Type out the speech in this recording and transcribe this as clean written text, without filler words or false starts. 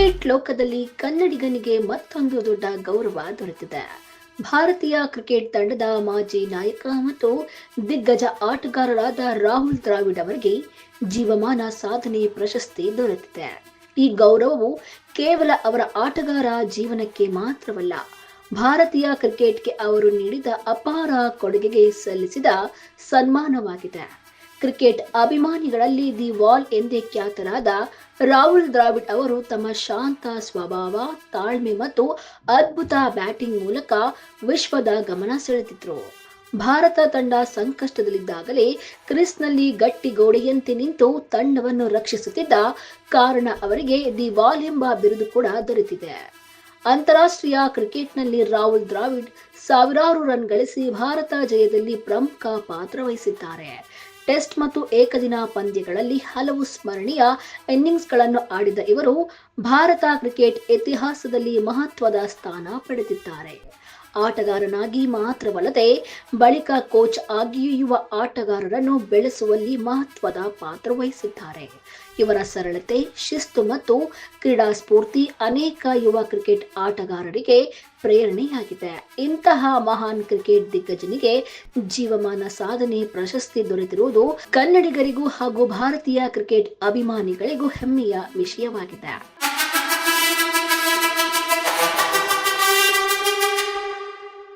Cricket ಲೋಕದಲ್ಲಿ ಕನ್ನಡಿಗನಿಗೆ ಮತ್ತೊಂದು ದೊಡ್ಡ ಗೌರವ ದೊರೆತಿದೆ. ಭಾರತೀಯ ಕ್ರಿಕೆಟ್ ತಂಡದ ಮಾಜಿ ನಾಯಕ ಮತ್ತು ದಿಗ್ಗಜ ಆಟಗಾರರಾದ ರಾಹುಲ್ ದ್ರಾವಿಡ್ ಅವರಿಗೆ ಜೀವಮಾನ ಸಾಧನೆ ಪ್ರಶಸ್ತಿ ದೊರೆತಿದೆ. ಈ ಗೌರವವು ಕೇವಲ ಅವರ ಆಟಗಾರ ಜೀವನಕ್ಕೆ ಮಾತ್ರವಲ್ಲ, ಭಾರತೀಯ ಕ್ರಿಕೆಟ್ಗೆ ಅವರು ನೀಡಿದ ಅಪಾರ ಕೊಡುಗೆಗೆ ಸಲ್ಲಿಸಿದ ಸನ್ಮಾನವಾಗಿದೆ. ಕ್ರಿಕೆಟ್ ಅಭಿಮಾನಿಗಳಲ್ಲಿ ದಿ ವಾಲ್ ಎಂದೇ ಖ್ಯಾತರಾದ ರಾಹುಲ್ ದ್ರಾವಿಡ್ ಅವರು ತಮ್ಮ ಶಾಂತ ಸ್ವಭಾವ, ತಾಳ್ಮೆ ಮತ್ತು ಅದ್ಭುತ ಬ್ಯಾಟಿಂಗ್ ಮೂಲಕ ವಿಶ್ವದ ಗಮನ ಸೆಳೆದಿದ್ರು. ಭಾರತ ತಂಡ ಸಂಕಷ್ಟದಲ್ಲಿದ್ದಾಗಲೇ ಕ್ರೀಸ್ನಲ್ಲಿ ಗಟ್ಟಿ ಗೋಡೆಯಂತೆ ನಿಂತು ತಂಡವನ್ನು ರಕ್ಷಿಸುತ್ತಿದ್ದ ಕಾರಣ ಅವರಿಗೆ ದಿ ವಾಲ್ ಎಂಬ ಬಿರುದು ಕೂಡ ದೊರೆತಿದೆ. ಅಂತಾರಾಷ್ಟ್ರೀಯ ಕ್ರಿಕೆಟ್ನಲ್ಲಿ ರಾಹುಲ್ ದ್ರಾವಿಡ್ ಸಾವಿರಾರು ರನ್ ಗಳಿಸಿ ಭಾರತ ಜಯದಲ್ಲಿ ಪ್ರಮುಖ ಪಾತ್ರ ವಹಿಸಿದ್ದಾರೆ. ಟೆಸ್ಟ್ ಮತ್ತು ಏಕದಿನ ಪಂದ್ಯಗಳಲ್ಲಿ ಹಲವು ಸ್ಮರಣೀಯ ಇನ್ನಿಂಗ್ಸ್ಗಳನ್ನು ಆಡಿದ ಇವರು ಭಾರತ ಕ್ರಿಕೆಟ್ ಇತಿಹಾಸದಲ್ಲಿ ಮಹತ್ವದ ಸ್ಥಾನ ಪಡೆದಿದ್ದಾರೆ. ಆಟಗಾರನಾಗಿ ಮಾತ್ರವಲ್ಲದೆ ಬಳಿಕ ಕೋಚ್ ಆಗಿಯೂ ಯುವ ಆಟಗಾರರನ್ನು ಬೆಳೆಸುವಲ್ಲಿ ಮಹತ್ವದ ಪಾತ್ರ ವಹಿಸಿದ್ದಾರೆ. ಇವರ ಸರಳತೆ, ಶಿಸ್ತು ಮತ್ತು ಕ್ರೀಡಾ ಸ್ಫೂರ್ತಿ ಅನೇಕ ಯುವ ಕ್ರಿಕೆಟ್ ಆಟಗಾರರಿಗೆ ಪ್ರೇರಣೆಯಾಗಿದೆ. ಇಂತಹ ಮಹಾನ್ ಕ್ರಿಕೆಟ್ ದಿಗ್ಗಜನಿಗೆ ಜೀವಮಾನ ಸಾಧನೆ ಪ್ರಶಸ್ತಿ ದೊರೆತಿರುವುದು ಕನ್ನಡಿಗರಿಗೂ ಹಾಗೂ ಭಾರತೀಯ ಕ್ರಿಕೆಟ್ ಅಭಿಮಾನಿಗಳಿಗೂ ಹೆಮ್ಮೆಯ ವಿಷಯವಾಗಿದೆ.